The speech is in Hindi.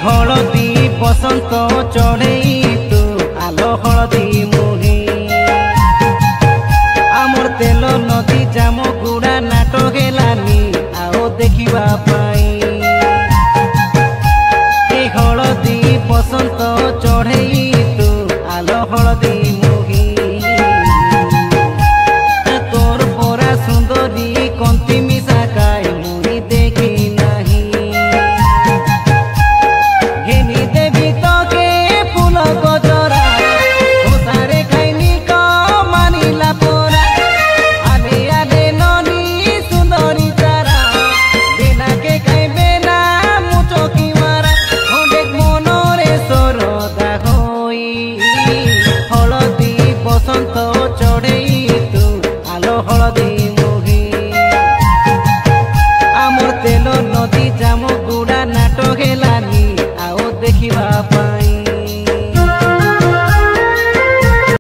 हलदी बसंत चढ़े तू आलो हलदी मुही आमर तेल नदी जाम गुड़ा नाट हेलानी आओ देखिबा पाई हलदी बसंत चढ़े तू आलो हलदी मुही तोर परा सुंदरी कंती मिसा काई मुही देखी नहीं घेनी देवी तो के फूल गजरा ओसारे खाइनी को मानिला पोरा आले आले ननी सुंदरी तारा बिना के खाइबे ना मुचो की मारा ओडेक मनरे सरदा होई हलदी बसंत चढ़े तू आलो हलदी मुही आमर तेल नदी जाम